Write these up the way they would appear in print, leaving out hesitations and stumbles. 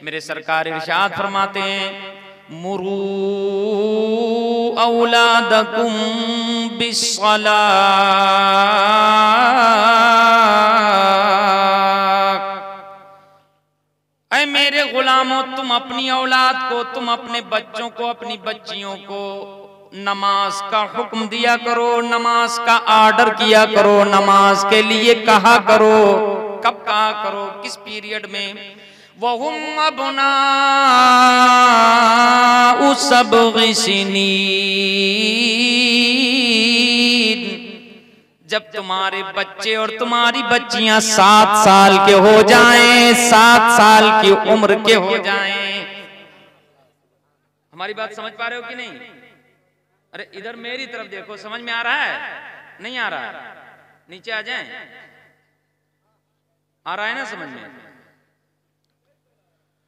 मेरे सरकार इरशाद फरमाते हैं, मुरू औलादकुम बिस्सलाह, ऐ मेरे गुलामों तुम अपनी औलाद को, तुम अपने बच्चों को, अपनी बच्चियों को नमाज का हुक्म दिया करो, नमाज का आर्डर किया करो, नमाज के लिए कहा करो। कब कहा करो, किस पीरियड में? वहुम अबनाउ सब'i सिनीन, जब तुम्हारे बच्चे और तुम्हारी बच्चियां 7 साल के हो जाएं, 7 साल की उम्र के हो जाएं। हमारी बात समझ पा रहे हो कि नहीं? अरे इधर मेरी तरफ देखो, समझ में आ रहा है? नहीं आ रहा है? नीचे आ जाएं। आ रहा है ना समझ में?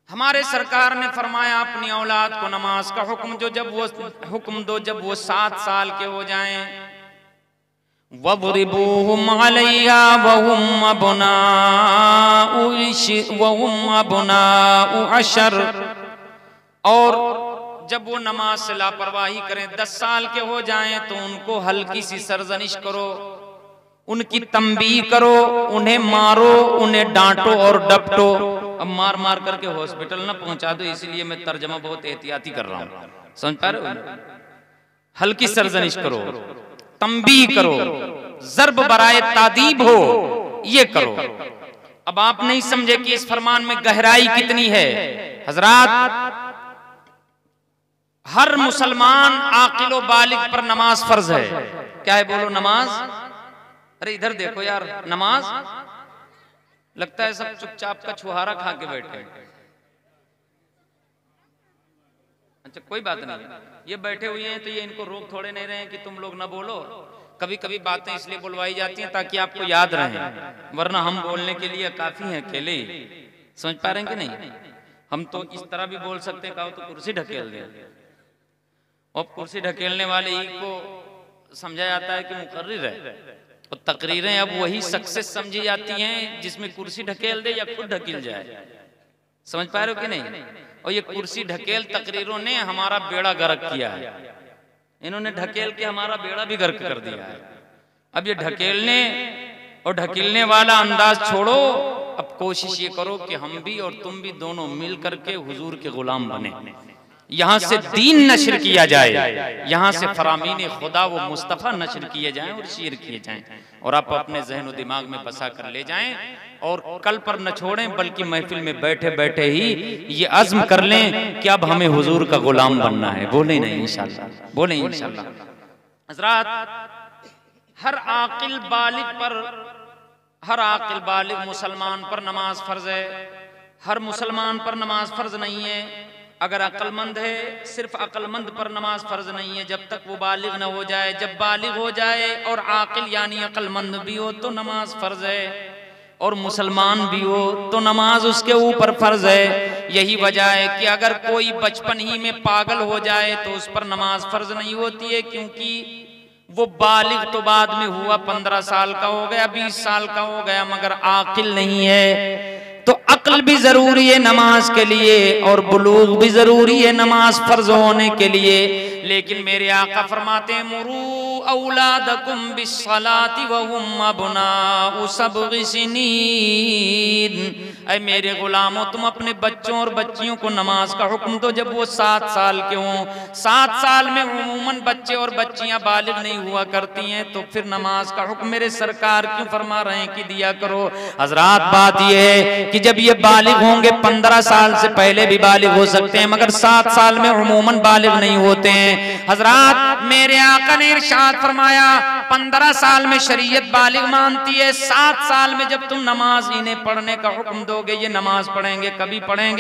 हमारे सरकार ने फरमाया अपनी औलाद को नमाज का हुक्म दो जब वो 7 साल के हो जाएं। वज़रिबूहुम अलैहा वहुम अबनाउ अशर, और जब वो नमाज से लापरवाही करें, 10 साल के हो जाएं, तो उनको हल्की सी सरजनिश करो, उनकी तंबीह करो, उन्हें मारो, उन्हें डांटो और डपटो। अब मार मार करके हॉस्पिटल ना पहुंचा दो, इसलिए मैं तर्जमा बहुत एहतियाती कर रहा हूं, समझ पा रहे हो? हल्की सरजनिश करो, तंबीह करो, ज़र्ब बराए तादीब हो, ये करो। अब आप नहीं समझे कि इस फरमान में गहराई कितनी है। हजरात, हर मुसलमान आकिल व बालिग पर नमाज फर्ज है। क्या है? बोलो नमाज। अरे इधर देखो यार, नमाज। लगता है सब चुपचाप का छुहारा खा के बैठे। अच्छा कोई बात नहीं, ये बैठे हुए हैं तो ये इनको रोक थोड़े नहीं रहे हैं कि तुम लोग ना बोलो। कभी कभी बातें इसलिए बुलवाई जाती हैं ताकि आपको याद रहे, वरना हम बोलने के लिए काफी हैं अकेले। समझ पा रहे हैं कि नहीं? हम तो इस तरह भी बोल सकते हैं, कहो तो कुर्सी ढकेल दे, और कुर्सी ढकेलने वाले ही को समझा जाता है कि मुकर्रिर है, और तकरीरें अब वही सक्सेस समझी जाती हैं जिसमें कुर्सी ढकेल दे या खुद ढकेल जाए। समझ पा रहे हो कि नहीं? और ये कुर्सी ढकेल तकरीरों ने हमारा बेड़ा गर्क किया है, इन्होंने ढकेल के हमारा बेड़ा भी गर्क कर दिया है। अब ये ढकेलने और ढकेलने वाला अंदाज छोड़ो, अब कोशिश ये करो कि हम भी और तुम भी दोनों मिल करके हुजूर के गुलाम बने, यहाँ से दीन नशर किया जाए, यहाँ से फरामीन खुदा वो मुस्तफ़ा नशर किए जाएं और शेर किए जाएं, और आप अपने जहन और दिमाग में बसा कर ले जाएं, और कल पर न छोड़ें, बल्कि महफिल में बैठे बैठे ही ये अज़्म कर लें कि अब हमें हुजूर का गुलाम बनना है। बोले नहीं इंशाअल्लाह, बोले इंशाअल्लाह। हज़रात, हर आकिल बालिग मुसलमान पर नमाज फर्ज है। हर मुसलमान पर नमाज फर्ज नहीं है। अगर अक्लमंद है, सिर्फ अक्लमंद पर नमाज फर्ज नहीं है जब तक वो बालिग न हो जाए। जब बालिग हो जाए और आकिल यानी अक्लमंद भी हो तो नमाज फर्ज है, और मुसलमान भी हो तो नमाज उसके ऊपर फर्ज है। यही वजह है कि अगर कोई बचपन ही में पागल हो जाए तो उस पर नमाज फर्ज नहीं होती है, क्योंकि वो बालिग तो बाद में हुआ, 15 साल का हो गया, 20 साल का हो गया, मगर आकिल नहीं है। तो अक्ल भी जरूरी है नमाज के लिए, और बुलूग भी जरूरी है नमाज फर्ज होने के लिए। लेकिन मेरे आका फरमाते हैं, मुरू औलादकुम बिस्सलाति वहुम अबनाउ सब'i सिनीन, ऐ मेरे गुलामों तुम अपने बच्चों और बच्चियों को नमाज का हुक्म दो जब वो 7 साल के हों। 7 साल में उमूमन बच्चे और बच्चियां बालिग नहीं हुआ करती हैं, तो फिर नमाज का हुक्म मेरे सरकार क्यों फरमा रहे हैं कि दिया करो। हजरात, बात यह है कि जब ये बालिग होंगे, 15 साल से पहले भी बालिग हो सकते हैं, मगर 7 साल में उमूमन बालिग नहीं होते हैं। हजरात, मेरे आका ने इरशाद फरमाया, 15 साल में शरीयत बालिग मानती है, 7 साल में जब तुम नमाज इन्हें पढ़ने का हुक्म दोगे, ये नमाज पढ़ेंगे,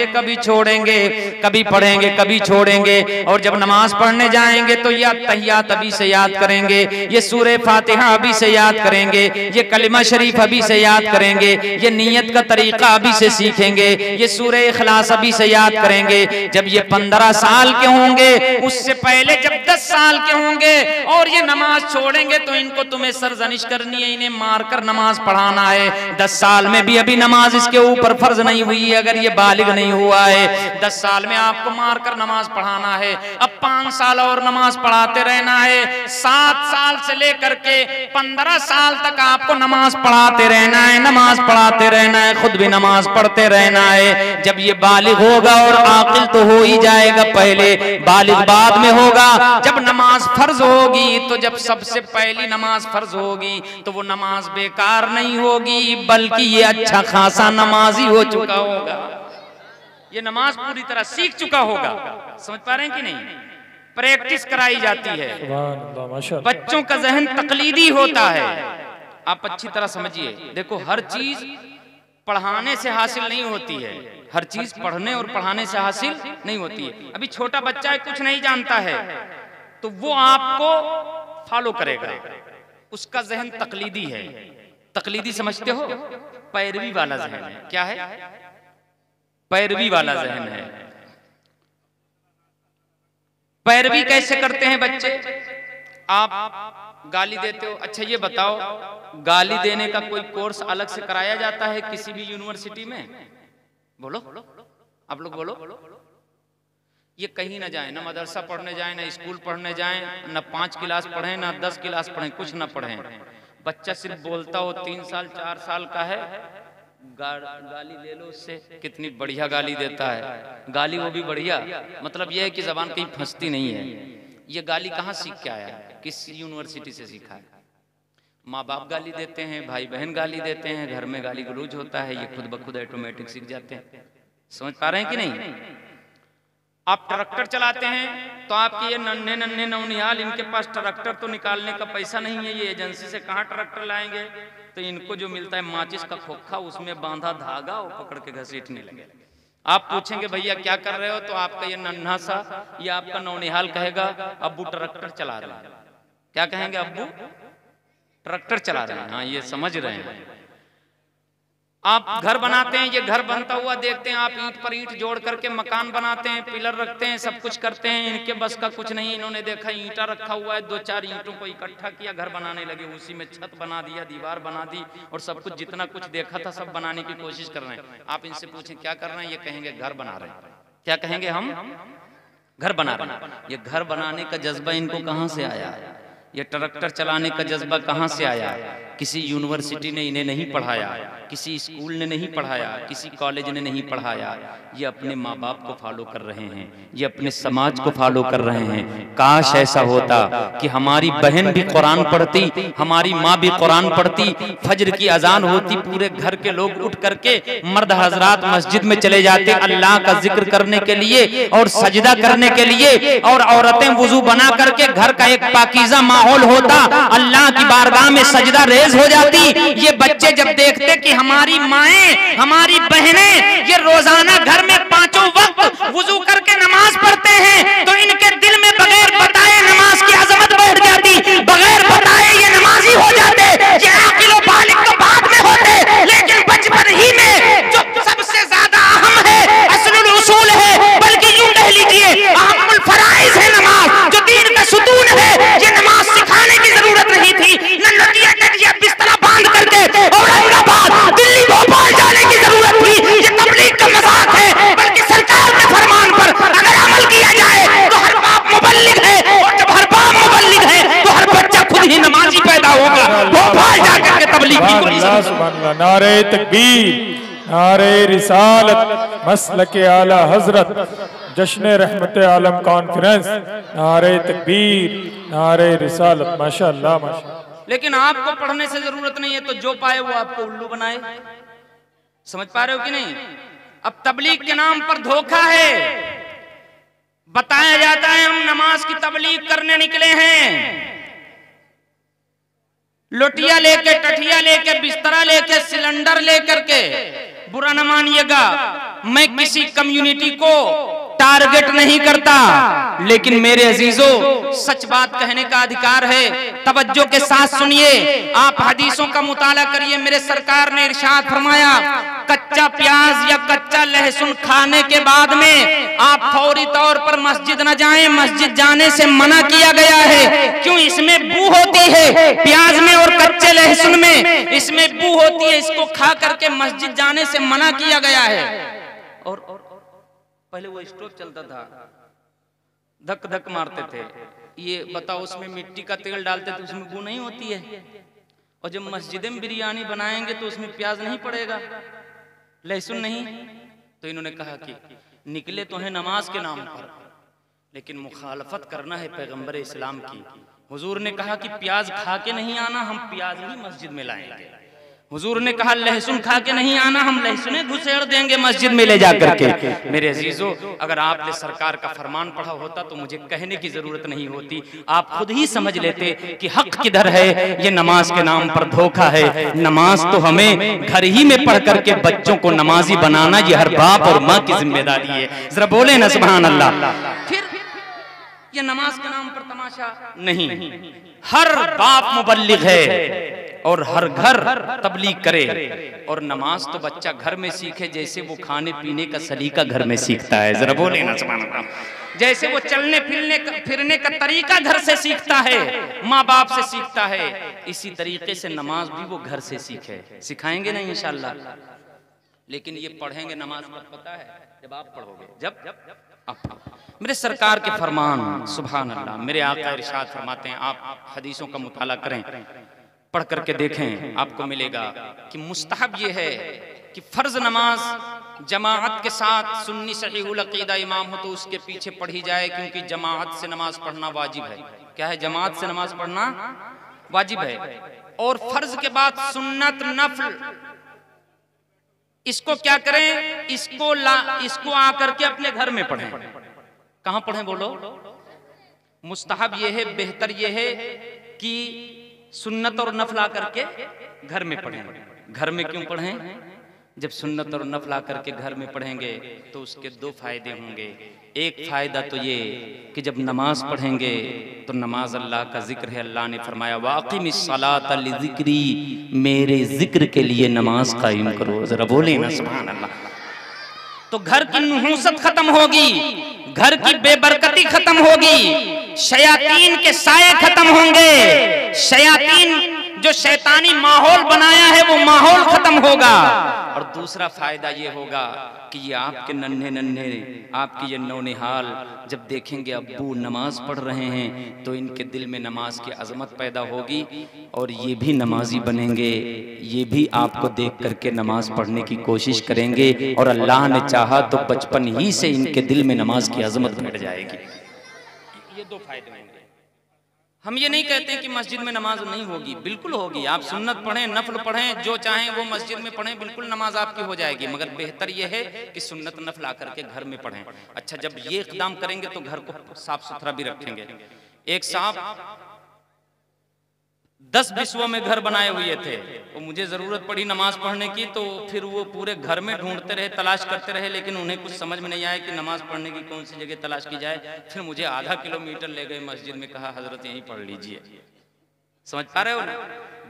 कभी छोड़ेंगे, कभी पढ़ेंगे, कभी छोड़ेंगे, और जब नमाज पढ़ने जाएंगे तो ये तहियात अभी से याद करेंगे, ये सूरे फातिहा अभी से याद करेंगे, ये कलिमा शरीफ अभी से याद करेंगे, ये नियत का तरीका अभी से सीखेंगे, ये सूरे इखलास अभी से याद करेंगे। जब ये 15 साल के होंगे, उससे पहले पहले जब 10 साल के होंगे और ये नमाज छोड़ेंगे तो इनको तुम्हें सरजनिश करनी है, इन्हें मारकर नमाज पढ़ाना है। 10 साल में भी अभी नमाज इसके ऊपर फर्ज नहीं हुई है, अगर ये बालिग नहीं हुआ है। 10 साल में आपको मारकर नमाज पढ़ाना है। अब 5 साल और नमाज पढ़ाते रहना है। 7 साल से लेकर के 15 साल तक आपको नमाज पढ़ाते रहना है, नमाज पढ़ाते रहना है, खुद भी नमाज पढ़ते रहना है। जब ये बालिग होगा और आकिल तो हो ही जाएगा, पहले बालिग बाद में होगा। जब नमाज फर्ज होगी तो जब सबसे पहली नमाज फर्ज होगी तो वो नमाज बेकार नहीं होगी, बल्कि ये अच्छा खासा नमाजी हो चुका होगा, ये नमाज पूरी तरह सीख चुका होगा। समझ पा रहे हैं कि नहीं? प्रैक्टिस कराई जाती है, बच्चों का जहन तकलीदी होता है। आप अच्छी तरह समझिए, देखो हर चीज पढ़ाने से हासिल नहीं होती है, हर चीज पढ़ने और पढ़ाने से हासिल नहीं होती है। अभी छोटा बच्चा है, कुछ नहीं जानता है, तो वो आपको फॉलो करेगा, उसका जहन तकलीदी है। तकलीदी समझते हो? पैरवी वाला जहन है। क्या है? पैरवी वाला जहन है। पैरवी कैसे करते हैं बच्चे? आप गाली देते हो, अच्छा ये बताओ, गाली देने का कोई कोर्स अलग से कराया जाता है किसी भी यूनिवर्सिटी में? बोलो, आप लोग बोलो। ये कहीं ना जाए, ना मदरसा पढ़ने जाए, ना स्कूल पढ़ने जाए, ना 5 क्लास पढ़े, ना 10 क्लास पढ़े, कुछ ना पढ़े। बच्चा सिर्फ बोलता हो, 3 साल 4 साल का है, गाली ले लो उससे, कितनी बढ़िया गाली देता है, गाली वो भी बढ़िया, मतलब ये है कि जबान कहीं फंसती नहीं है। ये गाली कहाँ सीख के आया है? किस यूनिवर्सिटी से सीखा है? माँ बाप गाली देते हैं, भाई बहन गाली देते हैं, घर में गाली गलौज होता है, ये खुद ब खुद ऑटोमेटिक सीख जाते हैं। समझ पा रहे हैं कि नहीं? आप ट्रैक्टर चलाते हैं तो आपके ये नन्हे नन्हे नौनिहाल, इनके पास ट्रैक्टर तो निकालने का पैसा नहीं है, ये एजेंसी से कहाँ ट्रैक्टर लाएंगे? तो इनको जो मिलता है माचिस का खोखा, उसमें बांधा धागा, वो पकड़ के घसीटने लगे। आप पूछेंगे भैया क्या कर रहे हो, तो आपका ये नन्हा सा, ये आपका नौनिहाल कहेगा अब्बू ट्रैक्टर चला रहे हैं। क्या कहेंगे? अब्बू ट्रैक्टर चला रहे हैं। हाँ, ये समझ रहे हैं। आप घर बनाते हैं, ये घर बनता हुआ देखते हैं, आप ईंट पर ईंट जोड़ करके मकान बनाते हैं, पिलर रखते हैं, सब कुछ करते हैं, इनके बस का कुछ नहीं। इन्होंने देखा ईंटा रखा हुआ है, 2-4 ईंटों को इकट्ठा किया, घर बनाने लगे, उसी में छत बना दिया, दीवार बना दी, और सब कुछ जितना कुछ देखा था सब बनाने की कोशिश कर रहे हैं। आप इनसे पूछें क्या कर रहे हैं, ये कहेंगे घर बना रहे हैं। क्या कहेंगे? हम घर बना रहे हैं। ये घर बनाने का जज्बा इनको कहाँ से आया? ये ट्रैक्टर चलाने का जज्बा कहाँ से आया? किसी यूनिवर्सिटी ने इन्हें नहीं पढ़ाया, किसी स्कूल ने नहीं पढ़ाया, किसी कॉलेज ने नहीं पढ़ाया। ये अपने माँ बाप को फॉलो कर रहे हैं, ये अपने समाज को फॉलो कर रहे हैं। काश ऐसा होता कि हमारी बहन भी कुरान पढ़ती, हमारी माँ भी कुरान पढ़ती, फजर की अजान होती, पूरे घर के लोग उठ करके, मर्द हजरात मस्जिद में चले जाते अल्लाह का जिक्र करने के लिए और सजदा करने के लिए, और औरतें वुजू बना करके घर का एक पाकीज़ा माहौल होता, अल्लाह की बारगाह में सजदा रेज हो जाती। ये बच्चे जब देखते कि हमारी माएं, हमारी बहनें ये रोजाना घर में 5 वक्त वुजू करके नमाज पढ़ते हैं, तो इनके दिल में बगैर बताए नमाज की अजमत बैठ जाती, बगैर बताए ये नमाजी हो जाते। ये आकिल और बालिग तो बाद में होते, लेकिन बचपन ही में जो सबसे ज्यादा अहम है, असलुल उसूल है, बल्कि यूं कह लीजिए अहमुल फराइज है नमाज, जो दीन का सुतून है, ये नमाज सिखाने की जरूरत नहीं थी, न नदिया नदिया बिस्तरा बांध करके औरंगाबाद, दिल्ली, भोपाल जाने की जरूरत थी। ये तबलीग का मजाक है, बल्कि सरकार के फरमान पर अगर अमल किया जाए तो हर बाप मुबल्लिग है, और जब हर बाप मुबल्लिग है तो हर बच्चा खुद ही नमाजी पैदा होगा। भोपाल जाकर के तबलीग की कोई सुभान। नारे तकबीर, नारे रिसालत, मसलके आला हजरत, जश्न रहमत आलम कॉन्फ्रेंस, नारे तकबीर, नारे रिसालत। माशाअल्लाह, माशाअल्लाह। लेकिन आपको पढ़ने से जरूरत नहीं है, तो जो पाए वो आपको उल्लू बनाए। समझ पा रहे हो कि नहीं? अब तबलीग के नाम पर धोखा है। बताया जाता है हम नमाज की तबलीग करने निकले हैं, लोटिया लेके, टठिया लेके, बिस्तरा लेके, सिलेंडर लेकर के। बुरा न मानिएगा, मैं किसी कम्युनिटी को टारगेट नहीं करता। लेकिन मेरे अजीजों, सच बात कहने का अधिकार है। तवज्जो के साथ सुनिए, आप हदीसों का मुताला करिए। मेरे सरकार ने इरशाद फरमाया, कच्चा प्याज या कच्चा लहसुन खाने के बाद में आप फौरी तौर पर मस्जिद न जाएं। मस्जिद जाने से मना किया गया है। क्यों? इसमें बू होती है, प्याज में और कच्चे लहसुन में इसमें बू होती है। इसको खा करके मस्जिद जाने से मना किया गया है। और पहले वो स्टोव चलता था, धक धक मारते थे। ये बताओ, उसमें मिट्टी का तेल डालते थे, उसमें बू नहीं होती है। और जब मस्जिद में बिरयानी बनाएंगे तो उसमें प्याज नहीं पड़ेगा, लहसुन नहीं। तो इन्होंने कहा कि निकले तो है नमाज के नाम पर, लेकिन मुखालफत करना है पैगंबर इस्लाम की। हुजूर ने कहा कि प्याज खा के नहीं आना, हम प्याज ही मस्जिद में लाएंगे। हुजूर ने कहा लहसुन खा के नहीं आना, हम लहसुन घुसेड़ देंगे मस्जिद में ले जाकर के। मेरे अजीजों, अगर आपने सरकार का फरमान पढ़ा होता तो मुझे कहने की जरूरत नहीं होती। आप खुद ही समझ लेते कि हक किधर है। ये नमाज के नाम पर धोखा है। नमाज तो हमें घर ही में पढ़ करके बच्चों को नमाजी बनाना, ये हर बाप और माँ की जिम्मेदारी है। जरा बोले ना सुभान अल्लाह। फिर ये नमाज के नाम पर तमाशा नहीं, हर बाप मुबल्लिग है और हर घर तबलीग करे। और नमाज तो बच्चा घर में सीखे, जैसे वो खाने पीने का सलीका घर में सीखता है। जरा बोले ना सुभान अल्लाह। जैसे वो चलने फिरने का तरीका घर से सीखता है, माँ बाप से सीखता है, इसी तरीके से नमाज भी वो घर से सीखे। सिखाएंगे नहीं इंशाअल्लाह, लेकिन ये पढ़ेंगे नमाज कब पता है? जब आप पढ़ोगे, जब आप। मेरे सरकार के फरमान, सुभान अल्लाह। मेरे आका इरशाद फरमाते हैं, आप हदीसों का मुताला करें, पढ़ करके देखें, आपको मिलेगा कि मुस्तहब ये है कि फर्ज नमाज जमाअत के साथ सुन्नी सहीहुल अकीदा इमाम हो तो उसके पीछे पढ़ी जाए, क्योंकि जमाअत से नमाज पढ़ना वाजिब है। क्या है? जमाअत से नमाज पढ़ना वाजिब है। और फर्ज के बाद सुन्नत, नफल, इसको क्या करें? इसको आकर के अपने घर में पढ़ें। कहां पढ़ें बोलो? मुस्तहब ये है, बेहतर ये है कि सुन्नत और नफल आकर के घर में पढ़ें। घर में क्यों पढ़ें? जब सुन्नत और नफल आकर के घर में पढ़ेंगे तो उसके दो फायदे होंगे। एक फायदा तो ये कि जब नमाज पढ़ेंगे तो नमाज अल्लाह का जिक्र है। अल्लाह ने फरमाया, वाक़िमिस सलात लिज़िक्री, मेरे जिक्र के लिए नमाज कायम करो। जरा बोले ना सुभान अल्लाह। तो घर की नुहूसत खत्म होगी, घर की बेबरकती खत्म होगी, शयातीन के साये खत्म होंगे। शयातीन जो शैतानी माहौल बनाया है वो माहौल खत्म होगा। और दूसरा फायदा ये होगा कि ये आपके नन्हे नन्हे, आपकी ये नौनिहाल जब देखेंगे अब्बू नमाज पढ़ रहे हैं तो इनके दिल में नमाज की अजमत पैदा होगी और ये भी नमाजी बनेंगे। ये भी आपको देख करके नमाज पढ़ने की कोशिश करेंगे और अल्लाह ने चाहा तो बचपन ही से इनके दिल में नमाज की अजमत बैठ जाएगी। ये दो फायदे होंगे। हम ये नहीं कहते कि मस्जिद में नमाज नहीं होगी, बिल्कुल होगी। आप सुन्नत पढ़ें, नफल पढ़ें, जो चाहें वो मस्जिद में पढ़ें, बिल्कुल नमाज आपकी हो जाएगी। मगर बेहतर ये है कि सुन्नत नफल आकर के घर में पढ़ें। अच्छा, जब ये इक़दाम करेंगे तो घर को साफ सुथरा भी रखेंगे। एक साहब 10 बिस्वों में घर बनाए हुए थे, तो मुझे जरूरत पड़ी नमाज पढ़ने की, तो फिर वो पूरे घर में ढूंढते रहे, तलाश करते रहे, लेकिन उन्हें कुछ समझ में नहीं आया कि नमाज पढ़ने की कौन सी जगह तलाश की जाए। फिर मुझे आधा किलोमीटर ले गए मस्जिद में, कहा हजरत यहीं पढ़ लीजिए। समझ पा रहे हो ना?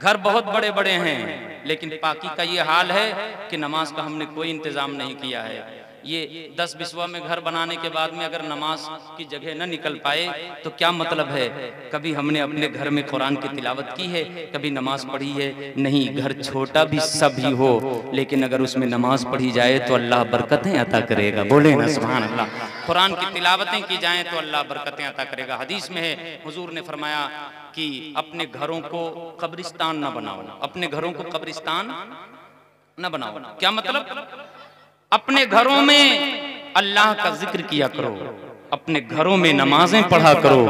घर बहुत बड़े बड़े हैं, लेकिन पाकी का ये हाल है कि नमाज का हमने कोई इंतजाम नहीं किया है। ये 10 बिस्वा में घर बनाने के बाद में अगर नमाज की जगह न निकल पाए तो क्या मतलब है? कभी हमने अपने घर में कुरान की तिलावत की है, कभी नमाज पढ़ी है? नहीं। घर छोटा भी सब ही हो, लेकिन अगर उसमें नमाज पढ़ी जाए तो अल्लाह बरकतें अता करेगा। बोले ना सुभान अल्लाह। कुरान की तिलावतें की जाएं तो अल्लाह बरकतें अता करेगा। हदीस में है, हुजूर ने फरमाया कि अपने घरों को कब्रिस्तान न बनाओ, अपने घरों को कब्रिस्तान न बनाओ। क्या मतलब? अपने घरों में अल्लाह का जिक्र किया करो, अपने घरों में नमाजें पढ़ा करो,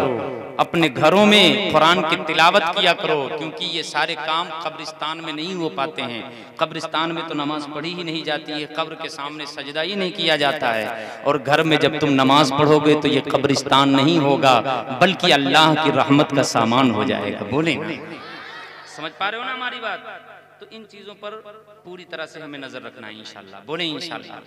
अपने घरों में कुरान की तिलावत किया करो, क्योंकि ये सारे काम कब्रिस्तान में नहीं हो पाते हैं। कब्रिस्तान में तो नमाज पढ़ी ही नहीं जाती है, कब्र के सामने सजदा ही नहीं किया जाता है। और घर में जब तुम नमाज पढ़ोगे तो ये कब्रिस्तान नहीं होगा, बल्कि अल्लाह की रहमत का सामान हो जाएगा। बोले, समझ पा रहे हो ना हमारी बात? तो इन चीजों पर पूरी तरह से हमें नजर रखना है इंशाअल्लाह। बोले इंशाअल्लाह।